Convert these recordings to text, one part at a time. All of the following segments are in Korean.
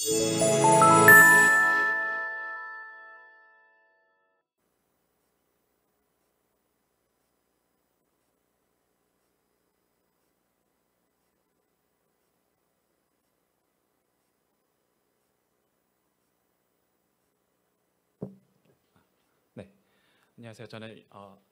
네, 안녕하세요. 저는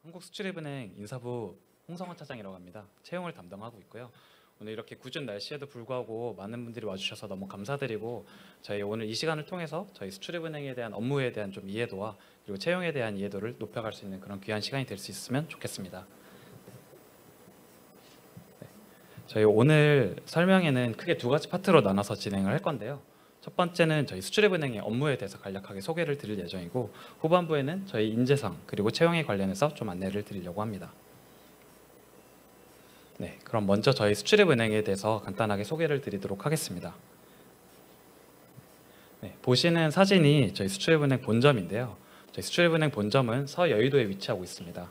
한국수출입은행 인사부 홍성원 차장이라고 합니다. 채용을 담당하고 있고요. 오늘 이렇게 궂은 날씨에도 불구하고 많은 분들이 와주셔서 너무 감사드리고, 저희 오늘 이 시간을 통해서 저희 수출입은행에 대한 업무에 대한 좀 이해도와 그리고 채용에 대한 이해도를 높여갈 수 있는 그런 귀한 시간이 될 수 있으면 좋겠습니다. 저희 오늘 설명회는 크게 두 가지 파트로 나눠서 진행을 할 건데요. 첫 번째는 저희 수출입은행의 업무에 대해서 간략하게 소개를 드릴 예정이고, 후반부에는 저희 인재상 그리고 채용에 관련해서 좀 안내를 드리려고 합니다. 네, 그럼 먼저 저희 수출입은행에 대해서 간단하게 소개를 드리도록 하겠습니다. 네, 보시는 사진이 저희 수출입은행 본점인데요. 저희 수출입은행 본점은 서여의도에 위치하고 있습니다.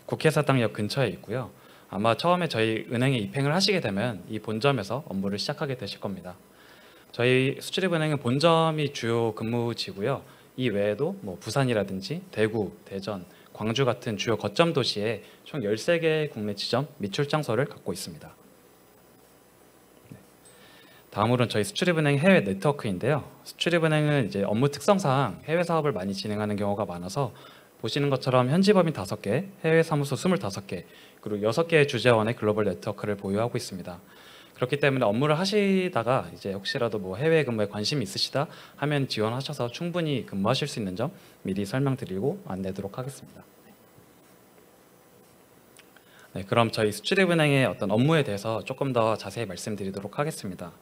국회사당역 근처에 있고요. 아마 처음에 저희 은행에 입행을 하시게 되면 이 본점에서 업무를 시작하게 되실 겁니다. 저희 수출입은행은 본점이 주요 근무지고요. 이 외에도 뭐 부산이라든지 대구, 대전, 광주 같은 주요 거점 도시에 총 13개의 국내 지점 및 출장소를 갖고 있습니다. 다음으로는 저희 수출입은행 해외 네트워크인데요. 수출입은행은 이제 업무 특성상 해외 사업을 많이 진행하는 경우가 많아서, 보시는 것처럼 현지 법인 5개, 해외 사무소 25개, 그리고 6개의 주재원의 글로벌 네트워크를 보유하고 있습니다. 그렇기 때문에 업무를 하시다가 이제 혹시라도 뭐 해외 근무에 관심이 있으시다 하면 지원하셔서 충분히 근무하실 수 있는 점 미리 설명드리고 안내하도록 하겠습니다. 네, 그럼 저희 수출입은행의 어떤 업무에 대해서 조금 더 자세히 말씀드리도록 하겠습니다.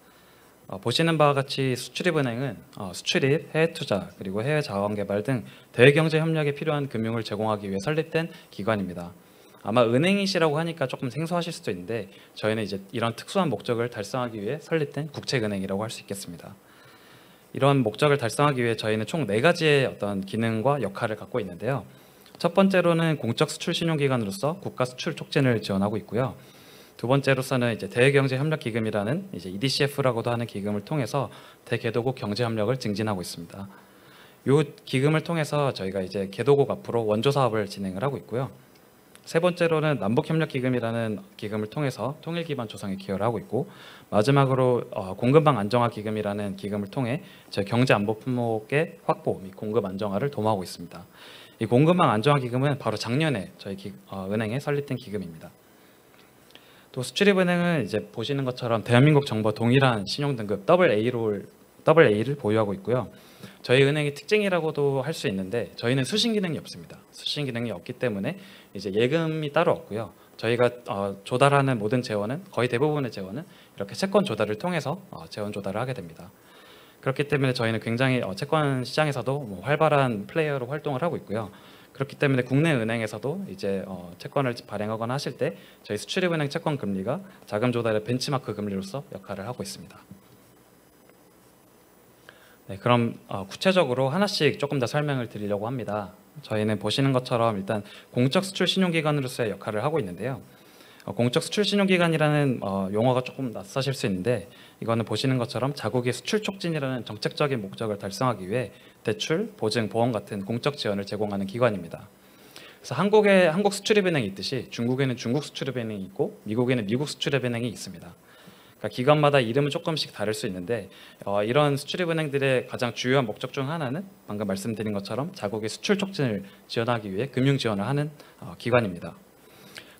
보시는 바와 같이 수출입은행은 수출입, 해외 투자, 그리고 해외 자원 개발 등 대외 경제 협력에 필요한 금융을 제공하기 위해 설립된 기관입니다. 아마 은행이시라고 하니까 조금 생소하실 수도 있는데, 저희는 이제 이런 특수한 목적을 달성하기 위해 설립된 국책은행이라고 할 수 있겠습니다. 이런 목적을 달성하기 위해 저희는 총 4가지의 어떤 기능과 역할을 갖고 있는데요. 첫 번째로는 공적 수출 신용기관으로서 국가 수출 촉진을 지원하고 있고요. 두 번째로서는 이제 대외경제협력기금이라는 이제 EDCF라고도 하는 기금을 통해서 대개도국 경제협력을 증진하고 있습니다. 이 기금을 통해서 저희가 이제 개도국 앞으로 원조 사업을 진행을 하고 있고요. 세 번째로는 남북협력기금이라는 기금을 통해서 통일기반 조성에 기여를 하고 있고, 마지막으로 공급망 안정화 기금이라는 기금을 통해 저희 경제 안보 품목의 확보 및 공급 안정화를 도모하고 있습니다. 이 공급망 안정화 기금은 바로 작년에 저희 은행에 설립된 기금입니다. 또 수출입은행은 이제 보시는 것처럼 대한민국 정부 동일한 신용등급 AA를 보유하고 있고요. 저희 은행의 특징이라고도 할 수 있는데, 저희는 수신 기능이 없습니다. 수신 기능이 없기 때문에 이제 예금이 따로 없고요. 저희가 조달하는 모든 재원은, 거의 대부분의 재원은 이렇게 채권 조달을 통해서 재원 조달을 하게 됩니다. 그렇기 때문에 저희는 굉장히 채권 시장에서도 뭐 활발한 플레이어로 활동을 하고 있고요. 그렇기 때문에 국내 은행에서도 이제 채권을 발행하거나 하실 때 저희 수출입은행 채권 금리가 자금 조달의 벤치마크 금리로서 역할을 하고 있습니다. 네, 그럼 구체적으로 하나씩 조금 더 설명을 드리려고 합니다. 저희는 보시는 것처럼 일단 공적 수출 신용기관으로서의 역할을 하고 있는데요. 공적 수출 신용기관이라는 용어가 조금 낯서실 수 있는데, 이거는 보시는 것처럼 자국의 수출 촉진이라는 정책적인 목적을 달성하기 위해 대출, 보증, 보험 같은 공적 지원을 제공하는 기관입니다. 그래서 한국에 한국 수출입은행이 있듯이 중국에는 중국 수출입은행이 있고 미국에는 미국 수출입은행이 있습니다. 그러니까 기관마다 이름은 조금씩 다를 수 있는데, 이런 수출입은행들의 가장 주요한 목적 중 하나는 방금 말씀드린 것처럼 자국의 수출 촉진을 지원하기 위해 금융 지원을 하는 기관입니다.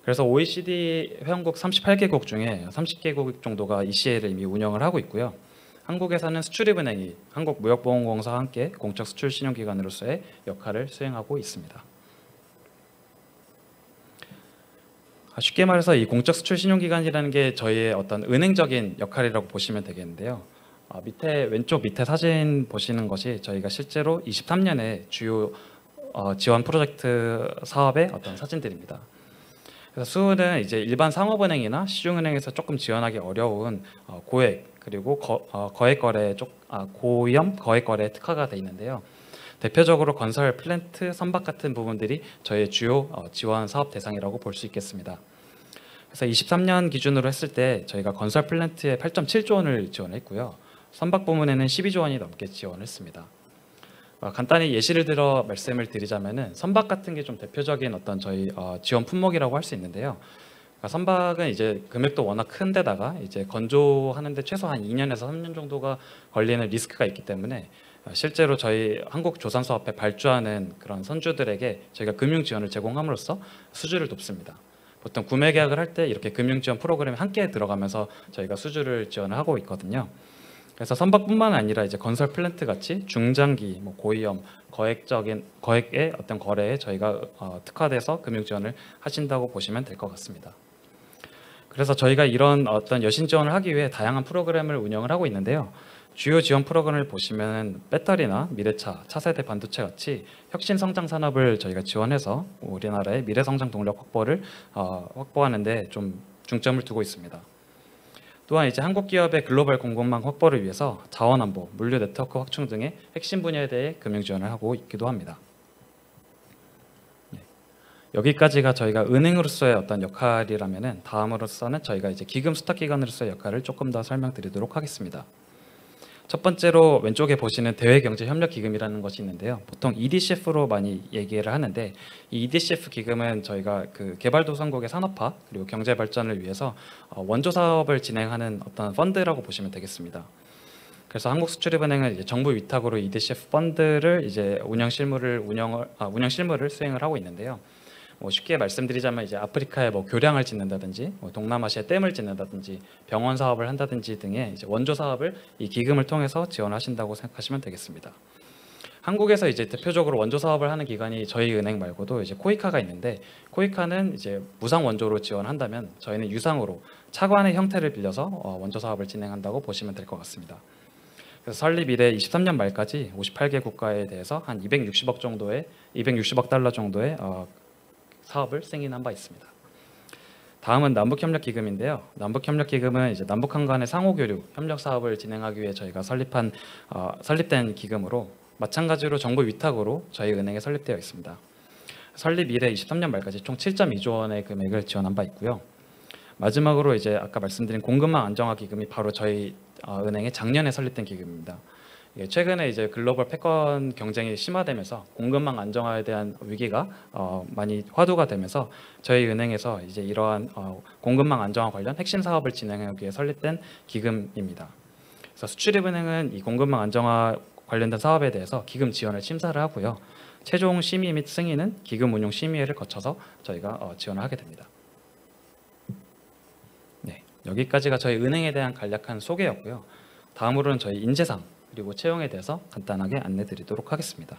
그래서 OECD 회원국 38개국 중에 30개국 정도가 ECA를 이미 운영을 하고 있고요. 한국에서는 수출입은행이 한국무역보험공사와 함께 공적 수출 신용기관으로서의 역할을 수행하고 있습니다. 쉽게 말해서 이 공적 수출 신용기관이라는 게 저희의 어떤 은행적인 역할이라고 보시면 되겠는데요. 왼쪽 밑에 사진 보시는 것이 저희가 실제로 23년에 주요 지원 프로젝트 사업의 어떤 사진들입니다. 그래서 수은은 이제 일반 상업은행이나 시중은행에서 조금 지원하기 어려운 고액, 그리고 거액 거래 고위험 거액 거래에 특화가 되어 있는데요. 대표적으로 건설, 플랜트, 선박 같은 부분들이 저희 주요 지원 사업 대상이라고 볼 수 있겠습니다. 그래서 23년 기준으로 했을 때 저희가 건설 플랜트에 8.7조 원을 지원했고요. 선박 부문에는 12조 원이 넘게 지원했습니다. 간단히 예시를 들어 말씀을 드리자면은 선박 같은 게 좀 대표적인 어떤 저희 지원 품목이라고 할 수 있는데요. 선박은 이제 금액도 워낙 큰 데다가 이제 건조하는데 최소한 2년에서 3년 정도가 걸리는 리스크가 있기 때문에 실제로 저희 한국조선사업회 발주하는 그런 선주들에게 저희가 금융 지원을 제공함으로써 수주를 돕습니다. 보통 구매 계약을 할 때 이렇게 금융 지원 프로그램에 함께 들어가면서 저희가 수주를 지원을 하고 있거든요. 그래서 선박뿐만 아니라 이제 건설 플랜트 같이 중장기, 고위험, 거액의 어떤 거래에 저희가 특화돼서 금융 지원을 하신다고 보시면 될 것 같습니다. 그래서 저희가 이런 어떤 여신 지원을 하기 위해 다양한 프로그램을 운영을 하고 있는데요. 주요 지원 프로그램을 보시면 배터리나 미래차, 차세대 반도체 같이 혁신 성장 산업을 저희가 지원해서 우리나라의 미래 성장 동력 확보를 확보하는데 좀 중점을 두고 있습니다. 또한 이제 한국 기업의 글로벌 공급망 확보를 위해서 자원안보, 물류 네트워크 확충 등의 핵심 분야에 대해 금융 지원을 하고 있기도 합니다. 여기까지가 저희가 은행으로서의 어떤 역할이라면은 다음으로서는 저희가 이제 기금 수탁 기관으로서의 역할을 조금 더 설명드리도록 하겠습니다. 첫 번째로 왼쪽에 보시는 대외경제협력기금이라는 것이 있는데요. 보통 EDCF로 많이 얘기를 하는데 이 EDCF 기금은 저희가 그 개발도상국의 산업화 그리고 경제 발전을 위해서 원조 사업을 진행하는 어떤 펀드라고 보시면 되겠습니다. 그래서 한국수출입은행은 이제 정부 위탁으로 EDCF 펀드를 이제 운영 실무를 수행을 하고 있는데요. 쉽게 말씀드리자면 이제 아프리카에 교량을 짓는다든지 동남아시아에 댐을 짓는다든지 병원 사업을 한다든지 등의 이제 원조 사업을 이 기금을 통해서 지원하신다고 생각하시면 되겠습니다. 한국에서 이제 대표적으로 원조 사업을 하는 기관이 저희 은행 말고도 이제 코이카가 있는데 코이카는 이제 무상 원조로 지원한다면 저희는 유상으로 차관의 형태를 빌려서 원조 사업을 진행한다고 보시면 될 것 같습니다. 그래서 설립 이래 23년 말까지 58개 국가에 대해서 한 260억 달러 정도의 사업을 승인한 바 있습니다. 다음은 남북협력기금인데요. 남북협력기금은 이제 남북한 간의 상호교류, 협력 사업을 진행하기 위해 저희가 설립된 기금으로 마찬가지로 정부 위탁으로 저희 은행에 설립되어 있습니다. 설립 이래 23년 말까지 총 7.2조 원의 금액을 지원한 바 있고요. 마지막으로 이제 아까 말씀드린 공급망 안정화 기금이 바로 저희 은행의 작년에 설립된 기금입니다. 최근에 이제 글로벌 패권 경쟁이 심화되면서 공급망 안정화에 대한 위기가 많이 화두가 되면서 저희 은행에서 이제 이러한 공급망 안정화 관련 핵심 사업을 진행하기 위해 설립된 기금입니다. 그래서 수출입은행은 이 공급망 안정화 관련된 사업에 대해서 기금 지원을 심사를 하고요. 최종 심의 및 승인은 기금 운용 심의회를 거쳐서 저희가 지원을 하게 됩니다. 네, 여기까지가 저희 은행에 대한 간략한 소개였고요. 다음으로는 저희 인재상 그리고 채용에 대해서 간단하게 안내드리도록 하겠습니다.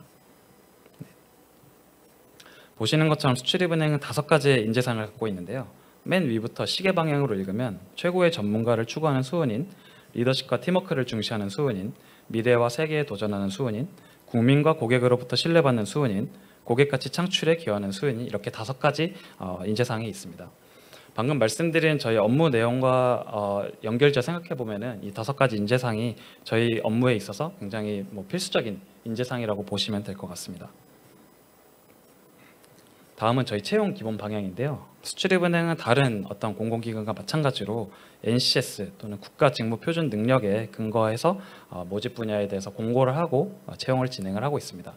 네. 보시는 것처럼 수출입은행은 5가지의 인재상을 갖고 있는데요. 맨 위부터 시계 방향으로 읽으면 최고의 전문가를 추구하는 수은인, 리더십과 팀워크를 중시하는 수은인, 미래와 세계에 도전하는 수은인, 국민과 고객으로부터 신뢰받는 수은인, 고객가치 창출에 기여하는 수은인, 이렇게 5가지 인재상이 있습니다. 방금 말씀드린 저희 업무 내용과 연결지어 생각해 보면은 이 5가지 인재상이 저희 업무에 있어서 굉장히 필수적인 인재상이라고 보시면 될 것 같습니다. 다음은 저희 채용 기본 방향인데요. 수출입은행은 다른 어떤 공공기관과 마찬가지로 NCS 또는 국가직무표준 능력에 근거해서 모집 분야에 대해서 공고를 하고 채용을 진행을 하고 있습니다.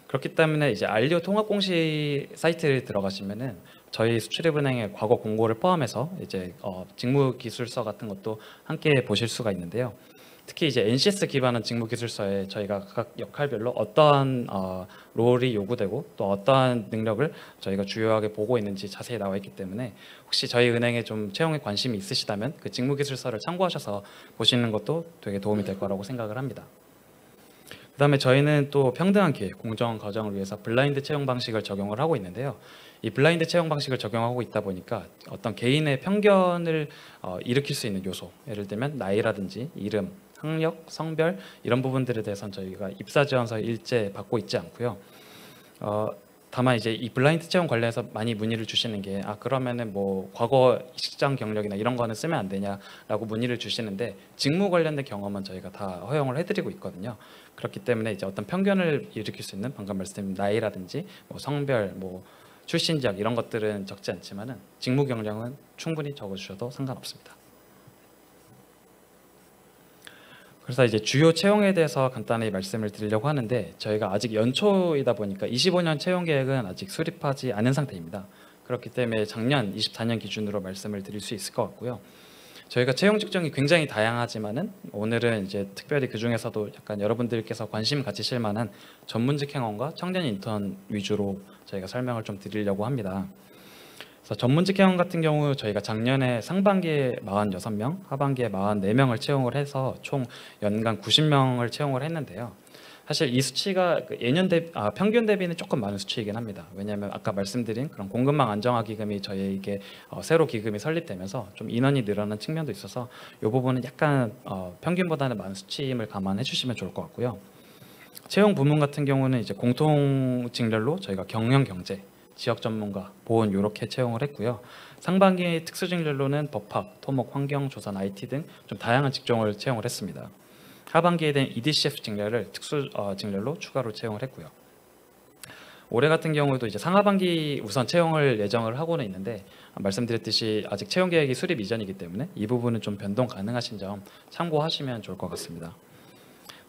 그렇기 때문에 이제 알리오 통합공시 사이트를 들어가시면은 저희 수출입은행의 과거 공고를 포함해서 이제 직무기술서 같은 것도 함께 보실 수가 있는데요. 특히 이제 NCS 기반한 직무기술서에 저희가 각 역할별로 어떠한 롤이 요구되고 또 어떠한 능력을 저희가 주요하게 보고 있는지 자세히 나와 있기 때문에 혹시 저희 은행에 좀 채용에 관심이 있으시다면 그 직무기술서를 참고하셔서 보시는 것도 되게 도움이 될 거라고 생각을 합니다. 그다음에 저희는 또 평등한 기회, 공정한 과정을 위해서 블라인드 채용 방식을 적용을 하고 있는데요. 이 블라인드 채용 방식을 적용하고 있다 보니까 어떤 개인의 편견을 일으킬 수 있는 요소, 예를 들면 나이라든지 이름, 학력, 성별 이런 부분들에 대해서는 저희가 입사 지원서 일제 받고 있지 않고요. 다만 이제 이 블라인드 채용 관련해서 많이 문의를 주시는 게 그러면은 과거 직장 경력이나 이런 거는 쓰면 안 되냐라고 문의를 주시는데 직무 관련된 경험은 저희가 다 허용을 해드리고 있거든요. 그렇기 때문에 이제 어떤 편견을 일으킬 수 있는 방금 말씀드린 나이라든지 성별, 출신 지역 이런 것들은 적지 않지만은 직무 경력은 충분히 적어주셔도 상관없습니다. 그래서 이제 주요 채용에 대해서 간단히 말씀을 드리려고 하는데 저희가 아직 연초이다 보니까 25년 채용 계획은 아직 수립하지 않은 상태입니다. 그렇기 때문에 작년 24년 기준으로 말씀을 드릴 수 있을 것 같고요. 저희가 채용 직종이 굉장히 다양하지만은 오늘은 이제 특별히 그 중에서도 약간 여러분들께서 관심 가지실 만한 전문직 행원과 청년 인턴 위주로 저희가 설명을 좀 드리려고 합니다. 그래서 전문직 행원 같은 경우 저희가 작년에 상반기에 46명, 하반기에 44명을 채용을 해서 총 연간 90명을 채용을 했는데요. 사실 이 수치가 예년 대비, 평균 대비는 조금 많은 수치이긴 합니다. 왜냐하면 아까 말씀드린 그런 공급망 안정화 기금이 저희에게 새로 기금이 설립되면서 좀 인원이 늘어난 측면도 있어서 이 부분은 약간 평균보다는 많은 수치임을 감안해 주시면 좋을 것 같고요. 채용 부문 같은 경우는 이제 공통 직렬로 저희가 경영 경제, 지역 전문가, 보훈 이렇게 채용을 했고요. 상반기 특수 직렬로는 법학, 토목, 환경, 조선, IT 등 좀 다양한 직종을 채용을 했습니다. 하반기에 된 EDCF 직렬을 특수 직렬로 추가로 채용을 했고요. 올해 같은 경우도 이제 상하반기 우선 채용을 예정을 하고는 있는데 말씀드렸듯이 아직 채용 계획이 수립 이전이기 때문에 이 부분은 좀 변동 가능하신 점 참고하시면 좋을 것 같습니다.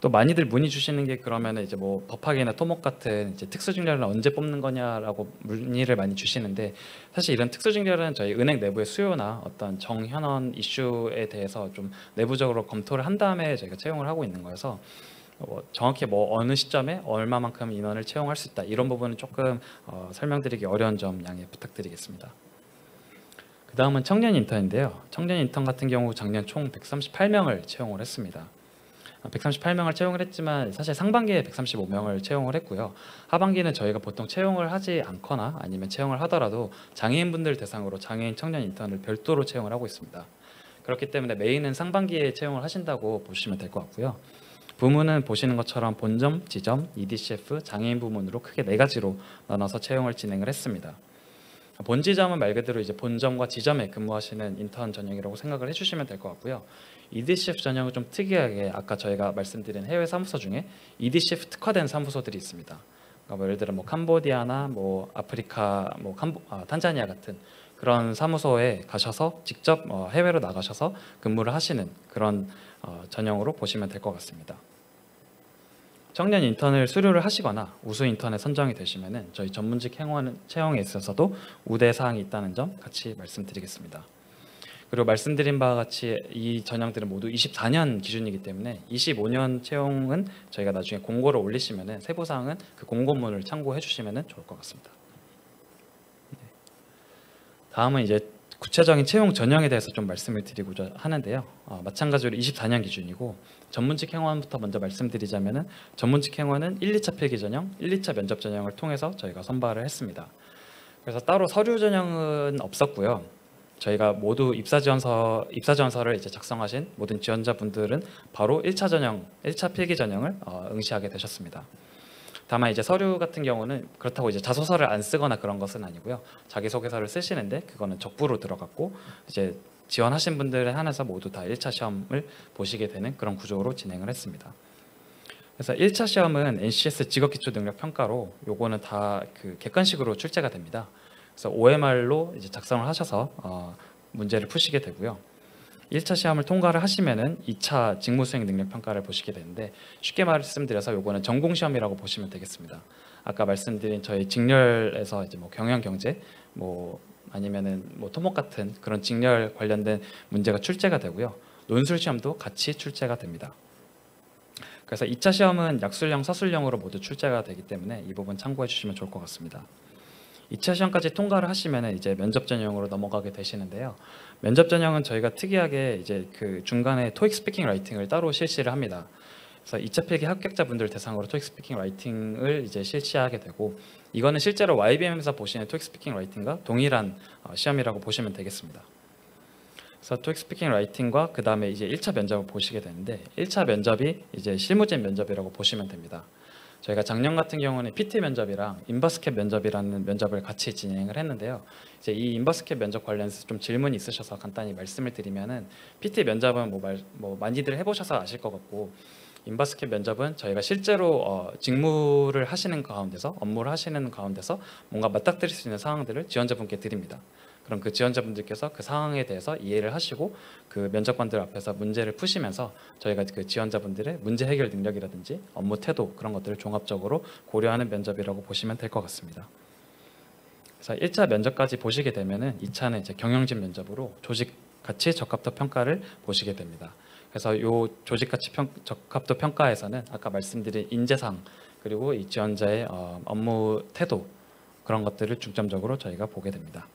또 많이들 문의 주시는 게 그러면 이제 뭐 법학이나 토목 같은 이제 특수 직렬은 언제 뽑는 거냐라고 문의를 많이 주시는데 사실 이런 특수 직렬은 저희 은행 내부의 수요나 어떤 정현원 이슈에 대해서 좀 내부적으로 검토를 한 다음에 저희가 채용을 하고 있는 거여서 정확히 뭐 어느 시점에 얼마만큼 인원을 채용할 수 있다 이런 부분은 조금 설명드리기 어려운 점 양해 부탁드리겠습니다. 그 다음은 청년 인턴인데요. 청년 인턴 같은 경우 작년 총 138명을 채용을 했습니다. 138명을 채용을 했지만 사실 상반기에 135명을 채용을 했고요. 하반기는 저희가 보통 채용을 하지 않거나 아니면 채용을 하더라도 장애인분들 대상으로 장애인 청년 인턴을 별도로 채용을 하고 있습니다. 그렇기 때문에 메인은 상반기에 채용을 하신다고 보시면 될 것 같고요. 부문은 보시는 것처럼 본점, 지점, EDCF, 장애인 부문으로 크게 4가지로 나눠서 채용을 진행을 했습니다. 본지점은 말 그대로 이제 본점과 지점에 근무하시는 인턴 전형이라고 생각을 해주시면 될 것 같고요. EDCF 전형은 좀 특이하게 아까 저희가 말씀드린 해외 사무소 중에 EDCF 특화된 사무소들이 있습니다. 그러니까 뭐 예를 들어 뭐 캄보디아나 뭐 아프리카, 뭐 탄자니아 같은 그런 사무소에 가셔서 직접 해외로 나가셔서 근무를 하시는 그런 전형으로 보시면 될 것 같습니다. 청년 인턴을 수료를 하시거나 우수 인턴에 선정이 되시면은 저희 전문직 행원 채용에 있어서도 우대 사항이 있다는 점 같이 말씀드리겠습니다. 그리고 말씀드린 바와 같이 이 전형들은 모두 24년 기준이기 때문에 25년 채용은 저희가 나중에 공고를 올리시면은 세부 사항은 그 공고문을 참고해 주시면은 좋을 것 같습니다. 다음은 이제 구체적인 채용 전형에 대해서 좀 말씀을 드리고자 하는데요. 마찬가지로 24년 기준이고 전문직 행원부터 먼저 말씀드리자면은 전문직 행원은 1, 2차 필기 전형, 1, 2차 면접 전형을 통해서 저희가 선발을 했습니다. 그래서 따로 서류 전형은 없었고요. 저희가 모두 입사 지원서를 이제 작성하신 모든 지원자분들은 바로 1차 전형, 1차 필기 전형을 응시하게 되셨습니다. 다만 이제 서류 같은 경우는 그렇다고 이제 자소서를 안 쓰거나 그런 것은 아니고요. 자기소개서를 쓰시는데 그거는 적부로 들어갔고 이제 지원하신 분들에 한해서 모두 다 1차 시험을 보시게 되는 그런 구조로 진행을 했습니다. 그래서 1차 시험은 NCS 직업기초능력평가로 요거는 다 그 객관식으로 출제가 됩니다. 그래서 OMR로 이제 작성을 하셔서 문제를 푸시게 되고요. 1차 시험을 통과를 하시면은 2차 직무수행 능력 평가를 보시게 되는데 쉽게 말씀드려서 요거는 전공 시험이라고 보시면 되겠습니다. 아까 말씀드린 저희 직렬에서 이제 뭐 경영 경제 뭐 아니면은 뭐 토목 같은 그런 직렬 관련된 문제가 출제가 되고요. 논술 시험도 같이 출제가 됩니다. 그래서 2차 시험은 약술형, 서술형으로 모두 출제가 되기 때문에 이 부분 참고해 주시면 좋을 것 같습니다. 2차 시험까지 통과를 하시면 이제 면접 전형으로 넘어가게 되시는데요. 면접 전형은 저희가 특이하게 이제 그 중간에 토익 스피킹 라이팅을 따로 실시를 합니다. 그래서 2차 필기 합격자분들 대상으로 토익 스피킹 라이팅을 이제 실시하게 되고 이거는 실제로 YBM에서 보시는 토익 스피킹 라이팅과 동일한 시험이라고 보시면 되겠습니다. 그래서 토익 스피킹 라이팅과 그 다음에 이제 1차 면접을 보시게 되는데 1차 면접이 이제 실무진 면접이라고 보시면 됩니다. 저희가 작년 같은 경우는 PT 면접이랑 인버스캡 면접이라는 면접을 같이 진행을 했는데요. 이제 이 인버스캡 면접 관련해서 좀 질문이 있으셔서 간단히 말씀을 드리면은 PT 면접은 뭐 많이들 해보셔서 아실 것 같고 인버스캡 면접은 저희가 실제로 직무를 하시는 가운데서 업무를 하시는 가운데서 뭔가 맞닥뜨릴 수 있는 상황들을 지원자분께 드립니다. 그럼 그 지원자분들께서 그 상황에 대해서 이해를 하시고 그 면접관들 앞에서 문제를 푸시면서 저희가 그 지원자분들의 문제 해결 능력이라든지 업무 태도 그런 것들을 종합적으로 고려하는 면접이라고 보시면 될 것 같습니다. 그래서 1차 면접까지 보시게 되면은 2차는 이제 경영진 면접으로 조직 가치 적합도 평가를 보시게 됩니다. 그래서 요 조직 가치 적합도 평가에서는 아까 말씀드린 인재상 그리고 이 지원자의 업무 태도 그런 것들을 중점적으로 저희가 보게 됩니다.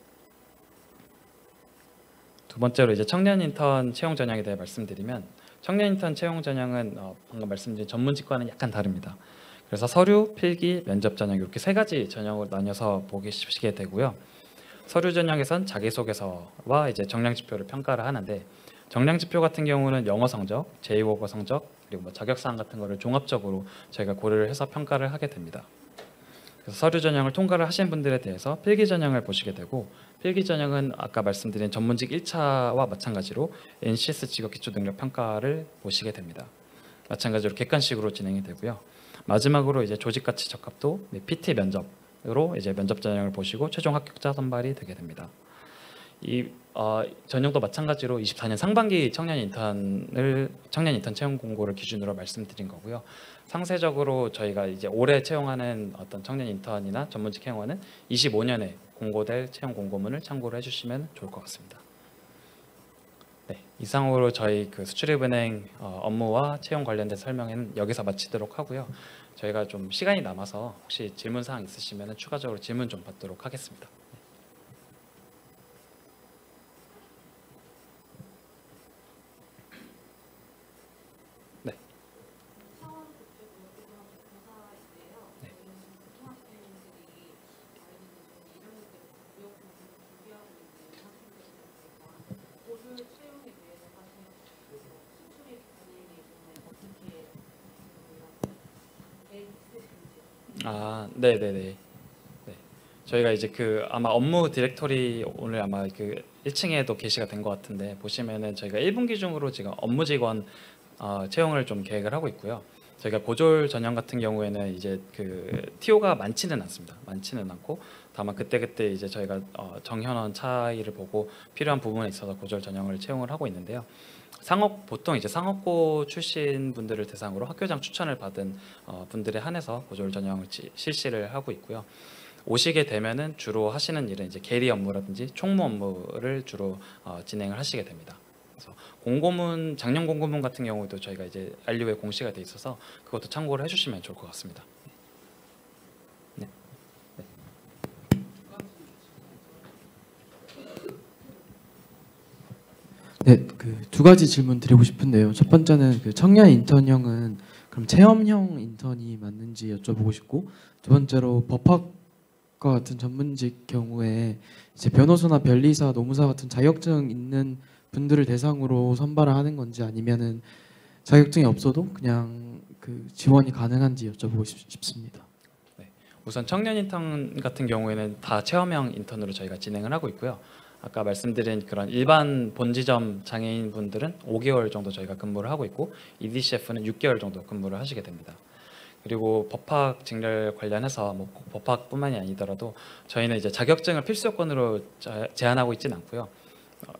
두 번째로 이제 청년 인턴 채용 전형에 대해 말씀드리면 청년 인턴 채용 전형은 방금 말씀드린 전문직과는 약간 다릅니다. 그래서 서류, 필기, 면접 전형 이렇게 세 가지 전형으로 나뉘어서 보시게 되고요. 서류 전형에선 자기소개서와 이제 정량 지표를 평가를 하는데 정량 지표 같은 경우는 영어 성적, 제2외국어 성적 그리고 뭐 자격사항 같은 거를 종합적으로 저희가 고려를 해서 평가를 하게 됩니다. 그래서 서류 전형을 통과를 하신 분들에 대해서 필기 전형을 보시게 되고 필기 전형은 아까 말씀드린 전문직 1차와 마찬가지로 NCS 직업 기초 능력 평가를 보시게 됩니다. 마찬가지로 객관식으로 진행이 되고요. 마지막으로 이제 조직 가치 적합도, PT 면접으로 이제 면접 전형을 보시고 최종 합격자 선발이 되게 됩니다. 이 전형도 마찬가지로 24년 상반기 청년 인턴 채용 공고를 기준으로 말씀드린 거고요. 상세적으로 저희가 이제 올해 채용하는 어떤 청년 인턴이나 전문직 채용원은 25년에 공고될 채용 공고문을 참고를 해주시면 좋을 것 같습니다. 네, 이상으로 저희 그 수출입은행 업무와 채용 관련된 설명은 여기서 마치도록 하고요. 저희가 좀 시간이 남아서 혹시 질문 사항 있으시면 추가적으로 질문 좀 받도록 하겠습니다. 네네네. 네. 저희가 이제 그 아마 업무 디렉토리 오늘 아마 그 1층에도 게시가 된 것 같은데 보시면은 저희가 1분기 중으로 지금 업무 직원 채용을 좀 계획을 하고 있고요. 저희가 고졸 전형 같은 경우에는 이제 그 TO가 많지는 않습니다. 많지는 않고 다만 그때그때 이제 저희가 정현원 차이를 보고 필요한 부분에 있어서 고졸 전형을 채용을 하고 있는데요. 보통 이제 상업고 출신 분들을 대상으로 학교장 추천을 받은 분들에 한해서 고졸 전형을 실시를 하고 있고요. 오시게 되면은 주로 하시는 일은 이제 계리 업무라든지 총무 업무를 주로 진행을 하시게 됩니다. 그래서 공고문 작년 공고문 같은 경우도 저희가 이제 알류에 공시가 돼 있어서 그것도 참고를 해주시면 좋을 것 같습니다. 네. 네. 네, 그 두 가지 질문 드리고 싶은데요. 첫 번째는 그 청년 인턴형은 그럼 체험형 인턴이 맞는지 여쭤보고 싶고, 두 번째로 법학과 같은 전문직 경우에 이제 변호사나 변리사, 노무사 같은 자격증 있는 분들을 대상으로 선발을 하는 건지 아니면은 자격증이 없어도 그냥 그 지원이 가능한지 여쭤보고 싶습니다. 네. 우선 청년 인턴 같은 경우에는 다 체험형 인턴으로 저희가 진행을 하고 있고요. 아까 말씀드린 그런 일반 본지점 장애인 분들은 5개월 정도 저희가 근무를 하고 있고 EDCF는 6개월 정도 근무를 하시게 됩니다. 그리고 법학 직렬 관련해서 뭐 법학뿐만이 아니더라도 저희는 이제 자격증을 필수 요건으로 제한하고 있지는 않고요.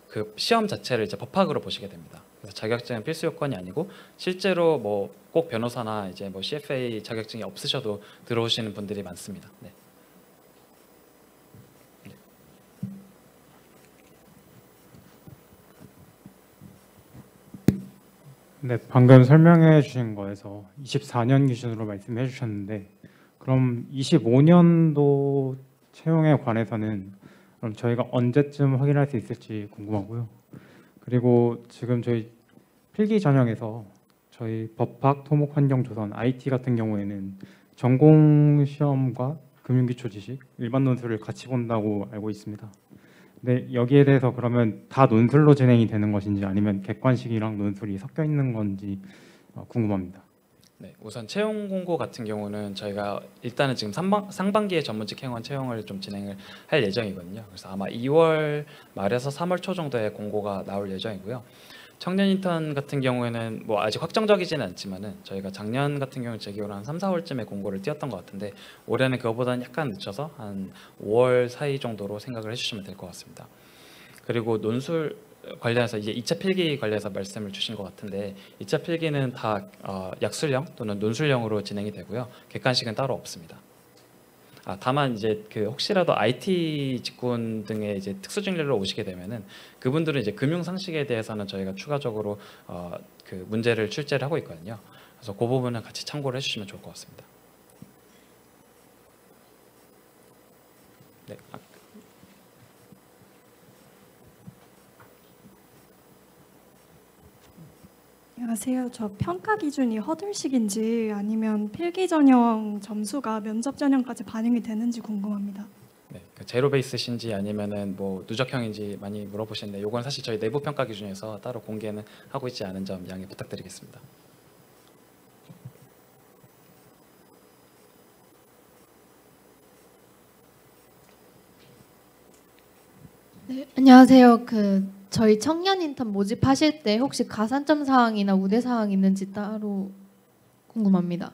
그 시험 자체를 이제 법학으로 보시게 됩니다. 그래서 자격증은 필수 요건이 아니고 실제로 뭐 꼭 변호사나 이제 뭐 CFA 자격증이 없으셔도 들어오시는 분들이 많습니다. 네. 네, 방금 설명해 주신 거에서 24년 기준으로 말씀해 주셨는데 그럼 25년도 채용에 관해서는 그럼 저희가 언제쯤 확인할 수 있을지 궁금하고요. 그리고 지금 저희 필기 전형에서 저희 법학, 토목, 환경, 조선, IT 같은 경우에는 전공 시험과 금융기초 지식, 일반 논술을 같이 본다고 알고 있습니다. 네, 여기에 대해서 그러면 다 논술로 진행이 되는 것인지 아니면 객관식이랑 논술이 섞여 있는 건지 궁금합니다. 네, 우선 채용 공고 같은 경우는 저희가 일단은 지금 상반기에 전문직 행원 채용을 좀 진행을 할 예정이거든요. 그래서 아마 2월 말에서 3월 초 정도에 공고가 나올 예정이고요. 청년 인턴 같은 경우에는 뭐 아직 확정적이지는 않지만은 저희가 작년 같은 경우 제 기억으로 한 3, 4월쯤에 공고를 띄웠던 것 같은데 올해는 그거보다는 약간 늦춰서 한 5월 사이 정도로 생각을 해주시면 될 것 같습니다. 그리고 논술 관련해서 이제 2차 필기 관련해서 말씀을 주신 것 같은데 2차 필기는 다 약술형 또는 논술형으로 진행이 되고요. 객관식은 따로 없습니다. 다만 이제 그 혹시라도 IT 직군 등의 이제 특수 진료로 오시게 되면은 그분들은 이제 금융 상식에 대해서는 저희가 추가적으로 그 문제를 출제를 하고 있거든요. 그래서 그 부분은 같이 참고를 해주시면 좋을 것 같습니다. 네. 안녕하세요. 저 평가 기준이 허들식인지 아니면 필기 전형 점수가 면접 전형까지 반영이 되는지 궁금합니다. 네, 그 제로 베이스신지 아니면은 뭐 누적형인지 많이 물어보시는데 이건 사실 저희 내부 평가 기준에서 따로 공개는 하고 있지 않은 점 양해 부탁드리겠습니다. 네, 안녕하세요. 저희 청년 인턴 모집하실 때 혹시 가산점 사항이나 우대 사항 있는지 따로 궁금합니다.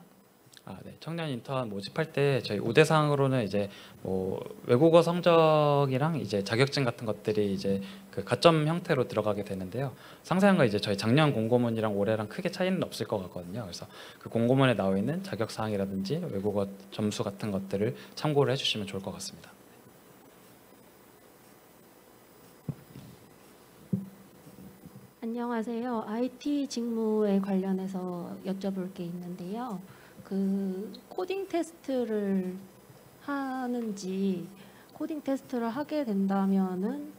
네. 청년 인턴 모집할 때 저희 우대 사항으로는 이제 뭐 외국어 성적이랑 이제 자격증 같은 것들이 이제 그 가점 형태로 들어가게 되는데요. 상세한 거 이제 저희 작년 공고문이랑 올해랑 크게 차이는 없을 것 같거든요. 그래서 그 공고문에 나와 있는 자격 사항이라든지 외국어 점수 같은 것들을 참고를 해주시면 좋을 것 같습니다. 안녕하세요. IT 직무에 관련해서 여쭤볼 게 있는데요. 그 코딩 테스트를 하는지 코딩 테스트를 하게 된다면은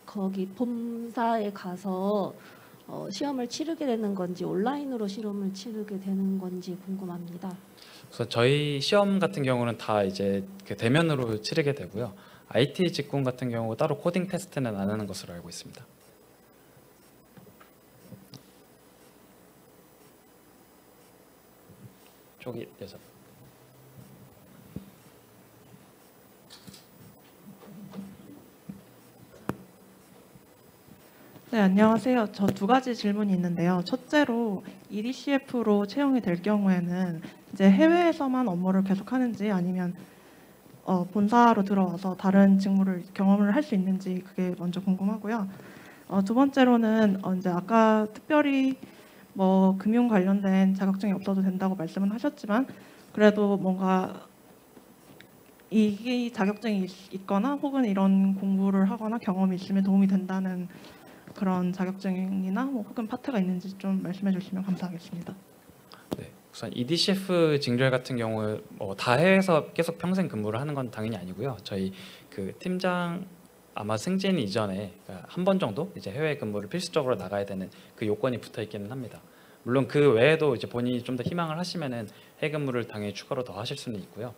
거기 본사에 가서 시험을 치르게 되는 건지 온라인으로 시험을 치르게 되는 건지 궁금합니다. 그래서 저희 시험 같은 경우는 다 이제 그 대면으로 치르게 되고요. IT 직군 같은 경우 따로 코딩 테스트는 안 하는 것으로 알고 있습니다. 저기 여자. 네, 안녕하세요. 저 두 가지 질문이 있는데요. 첫째로 EDCF로 채용이 될 경우에는 이제 해외에서만 업무를 계속하는지 아니면 본사로 들어와서 다른 직무를 경험을 할 수 있는지 그게 먼저 궁금하고요. 두 번째로는 이제 아까 특별히 뭐 금융 관련된 자격증이 없어도 된다고 말씀은 하셨지만 그래도 뭔가 이 자격증이 있거나 혹은 이런 공부를 하거나 경험이 있으면 도움이 된다는 그런 자격증이나 뭐 혹은 파트가 있는지 좀 말씀해 주시면 감사하겠습니다. 네, 우선 EDCF 직렬 같은 경우 다 해외에서 계속 평생 근무를 하는 건 당연히 아니고요. 저희 그 팀장 아마 승진 이전에 한 번 정도 이제 해외 근무를 필수적으로 나가야 되는 그 요건이 붙어 있기는 합니다. 물론 그 외에도 이제 본인이 좀 더 희망을 하시면은 해외 근무를 당연히 추가로 더 하실 수는 있고요.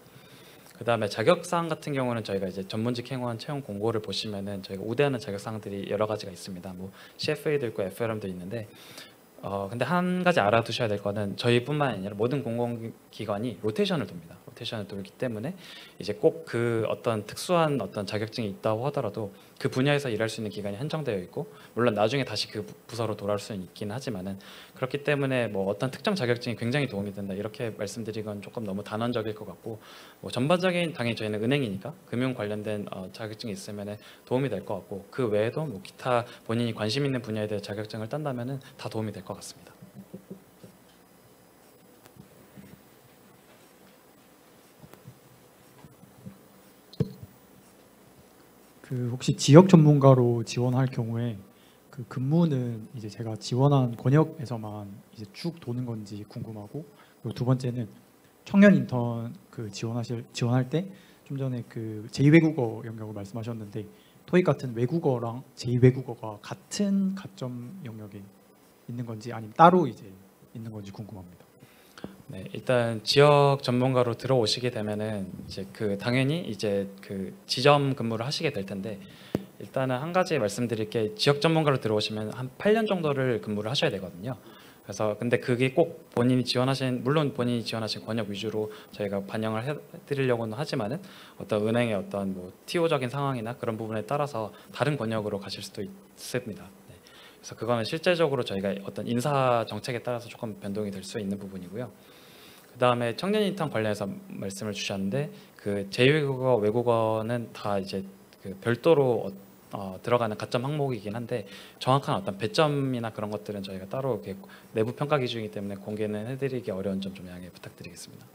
그 다음에 자격사항 같은 경우는 저희가 이제 전문직 행원 채용 공고를 보시면은 저희가 우대하는 자격사항들이 여러 가지가 있습니다. 뭐 CFA도 있고 FLM도 있는데 근데 한 가지 알아두셔야 될 거는 저희뿐만 아니라 모든 공공기관이 로테이션을 돕니다. 로테이션을 돌기 때문에 이제 꼭 그 어떤 특수한 어떤 자격증이 있다고 하더라도 그 분야에서 일할 수 있는 기간이 한정되어 있고 물론 나중에 다시 그 부서로 돌아올 수는 있긴 하지만은 그렇기 때문에 뭐 어떤 특정 자격증이 굉장히 도움이 된다 이렇게 말씀드리건 조금 너무 단언적일 것 같고 뭐 전반적인 당연히 저희는 은행이니까 금융 관련된 자격증이 있으면은 도움이 될 것 같고 그 외에도 뭐 기타 본인이 관심 있는 분야에 대해 자격증을 딴다면은 다 도움이 될 것 같습니다. 그 혹시 지역 전문가로 지원할 경우에 그 근무는 이제 제가 지원한 권역에서만 이제 쭉 도는 건지 궁금하고 그리고 두 번째는 청년 인턴 그 지원할 때 좀 전에 그 제2외국어 영역을 말씀하셨는데 토익 같은 외국어랑 제2외국어가 같은 가점 영역에 있는 건지 아니면 따로 이제 있는 건지 궁금합니다. 네, 일단 지역 전문가로 들어오시게 되면은 이제 그 당연히 이제 그 지점 근무를 하시게 될 텐데 일단은 한 가지 말씀드릴 게 지역 전문가로 들어오시면 한 8년 정도를 근무를 하셔야 되거든요. 그래서 근데 그게 꼭 본인이 지원하신 물론 본인이 지원하신 권역 위주로 저희가 반영을 해드리려고는 하지만은 어떤 은행의 어떤 뭐 TO적인 상황이나 그런 부분에 따라서 다른 권역으로 가실 수도 있습니다. 네. 그래서 그거는 실제적으로 저희가 어떤 인사 정책에 따라서 조금 변동이 될 수 있는 부분이고요. 그 다음에 청년 인턴 관련해서 말씀을 주셨는데 그 제2외국어 외국어는 다 이제 그 별도로 들어가는 가점 항목이긴 한데 정확한 어떤 배점이나 그런 것들은 저희가 따로 이렇게 내부 평가 기준이기 때문에 공개는 해드리기 어려운 점 좀 양해 부탁드리겠습니다.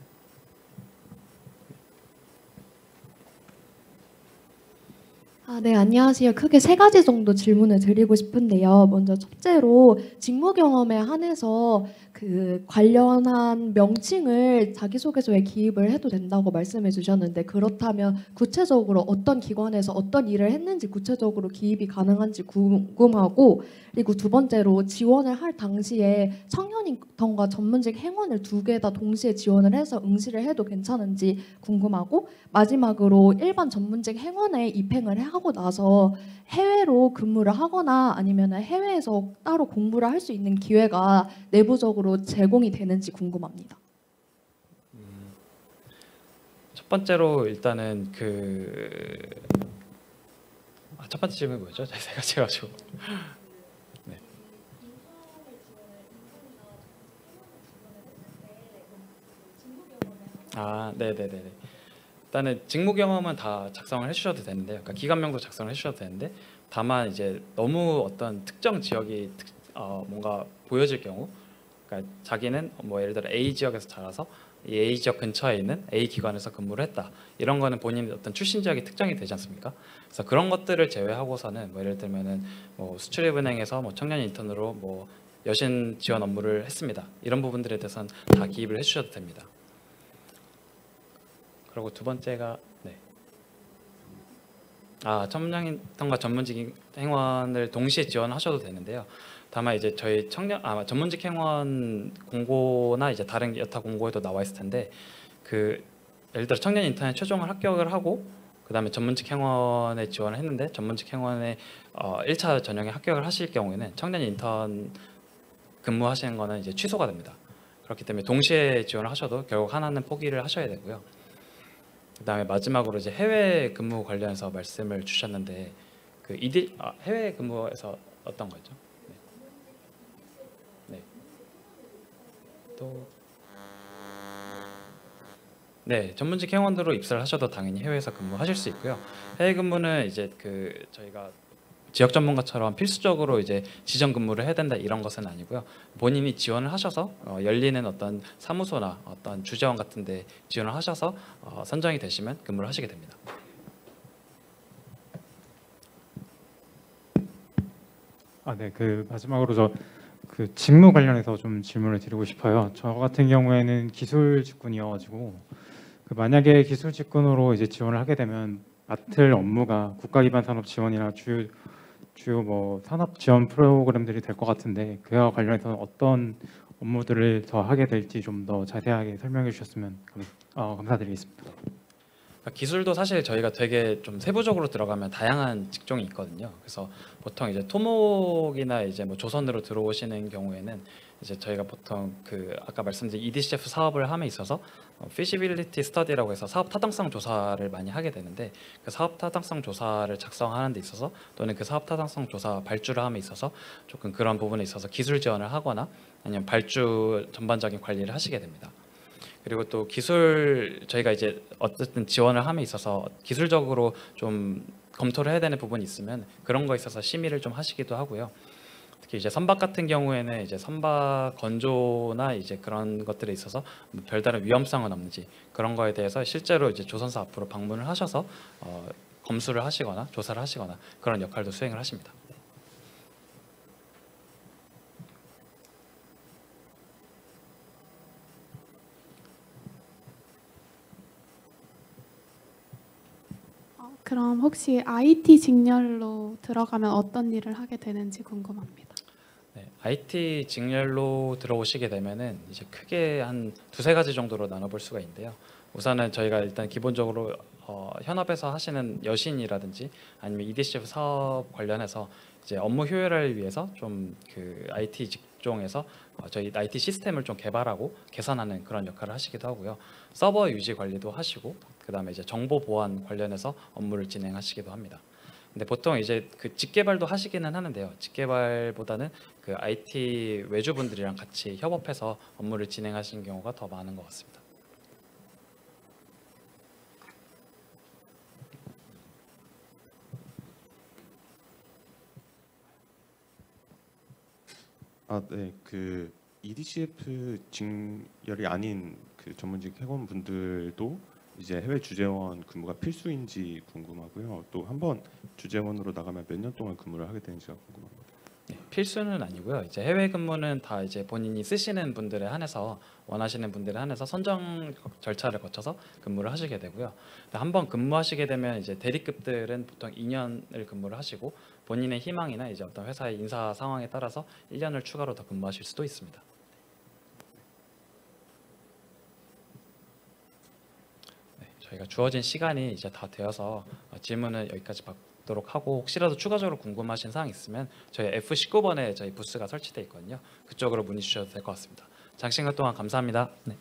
네, 안녕하세요. 크게 세 가지 정도 질문을 드리고 싶은데요. 먼저 첫째로 직무 경험에 한해서 그 관련한 명칭을 자기소개서에 기입을 해도 된다고 말씀해 주셨는데 그렇다면 구체적으로 어떤 기관에서 어떤 일을 했는지 구체적으로 기입이 가능한지 궁금하고 그리고 두 번째로 지원을 할 당시에 청년 인턴과 전문직 행원을 두 개 다 동시에 지원을 해서 응시를 해도 괜찮은지 궁금하고 마지막으로 일반 전문직 행원에 입행을 하고 나서 해외로 근무를 하거나 아니면 해외에서 따로 공부를 할 수 있는 기회가 내부적으로 제공이 되는지 궁금합니다. 첫 번째로 일단은 첫 번째 질문이 뭐였죠? 제 세 가지 가지고. 네. 네네네. 일단은 직무 경험은 다 작성을 해주셔도 되는데요. 그러니까 기관명도 작성을 해주셔도 되는데 다만 이제 너무 어떤 특정 지역이 뭔가 보여질 경우, 그러니까 자기는 뭐 예를 들어 A 지역에서 자라서 이 A 지역 근처에 있는 A 기관에서 근무를 했다. 이런 거는 본인 어떤 출신 지역이 특정이 되지 않습니까? 그래서 그런 것들을 제외하고서는 뭐 예를 들면은 뭐 수출입은행에서 뭐 청년 인턴으로 뭐 여신 지원 업무를 했습니다. 이런 부분들에 대해서는 다 기입을 해주셔도 됩니다. 그리고 두 번째가 청년 인턴과 전문직 행원을 동시에 지원하셔도 되는데요. 다만 이제 저희 전문직 행원 공고나 이제 다른 여타 공고에도 나와 있을 텐데 예를 들어 청년 인턴에 최종을 합격을 하고 그다음에 전문직 행원에 지원을 했는데 전문직 행원에 1차 전형에 합격을 하실 경우에는 청년 인턴 근무하시는 거는 이제 취소가 됩니다. 그렇기 때문에 동시에 지원을 하셔도 결국 하나는 포기를 하셔야 되고요. 그다음에 마지막으로 이제 해외 근무 관련해서 말씀을 주셨는데 해외 근무에서 어떤 거죠? 전문직 행원으로 입사를 하셔도 당연히 해외에서 근무하실 수 있고요. 해외 근무는 이제 저희가 지역 전문가처럼 필수적으로 이제 지정 근무를 해야 된다 이런 것은 아니고요. 본인이 지원을 하셔서 열리는 어떤 사무소나 어떤 주재원 같은데 지원을 하셔서 선정이 되시면 근무를 하시게 됩니다. 네, 마지막으로 직무 관련해서 좀 질문을 드리고 싶어요. 저 같은 경우에는 기술 직군이어가지고 만약에 기술 직군으로 이제 지원을 하게 되면 맡을 업무가 국가 기반 산업 지원이나 주요 뭐 산업 지원 프로그램들이 될 것 같은데 그와 관련해서 어떤 업무들을 더 하게 될지 좀 더 자세하게 설명해 주셨으면 감사드리겠습니다. 기술도 사실 저희가 되게 좀 세부적으로 들어가면 다양한 직종이 있거든요. 그래서 보통 이제 토목이나 이제 뭐 조선으로 들어오시는 경우에는 이제 저희가 보통 아까 말씀드린 EDCF 사업을 함에 있어서 feasibility study라고 해서 사업 타당성 조사를 많이 하게 되는데 그 사업 타당성 조사를 작성하는 데 있어서 또는 그 사업 타당성 조사 발주를 함에 있어서 조금 그런 부분에 있어서 기술 지원을 하거나 아니면 발주 전반적인 관리를 하시게 됩니다. 그리고 또 저희가 이제 어쨌든 지원을 함에 있어서 기술적으로 좀 검토를 해야 되는 부분이 있으면 그런 거에 있어서 심의를 좀 하시기도 하고요. 특히 이제 선박 같은 경우에는 이제 선박 건조나 이제 그런 것들에 있어서 별다른 위험성은 없는지 그런 거에 대해서 실제로 이제 조선사 앞으로 방문을 하셔서 검수를 하시거나 조사를 하시거나 그런 역할도 수행을 하십니다. 그럼 혹시 IT 직렬로 들어가면 어떤 일을 하게 되는지 궁금합니다. IT 직렬로 들어오시게 되면은 이제 크게 한 두세 가지 정도로 나눠볼 수가 있는데요. 우선은 저희가 일단 기본적으로 현업에서 하시는 여신이라든지 아니면 EDCF 사업 관련해서 이제 업무 효율화를 위해서 좀 IT 직종에서 저희 IT 시스템을 좀 개발하고 개선하는 그런 역할을 하시기도 하고요. 서버 유지 관리도 하시고 그다음에 이제 정보 보안 관련해서 업무를 진행하시기도 합니다. 근데 보통 이제 직개발도 하시기는 하는데요. 직개발보다는 IT 외주분들이랑 같이 협업해서 업무를 진행하시는 경우가 더 많은 것 같습니다. 네. 그 EDCF 직렬이 아닌 그 전문직 회원분들도 이제 해외 주재원 근무가 필수인지 궁금하고요. 또 한번 주재원으로 나가면 몇 년 동안 근무를 하게 되는지가 궁금합니다. 네, 필수는 아니고요. 이제 해외 근무는 다 이제 본인이 쓰시는 분들에 한해서 원하시는 분들에 한해서 선정 절차를 거쳐서 근무를 하시게 되고요. 한번 근무하시게 되면 이제 대리급들은 보통 2년을 근무를 하시고 본인의 희망이나 이제 어떤 회사의 인사 상황에 따라서 1년을 추가로 더 근무하실 수도 있습니다. 네, 저희가 주어진 시간이 이제 다 되어서 질문을 여기까지 받도록 하고 혹시라도 추가적으로 궁금하신 사항 있으면 저희 F19번에 저희 부스가 설치되어 있거든요. 그쪽으로 문의 주셔도 될 것 같습니다. 장시간 동안 감사합니다. 네.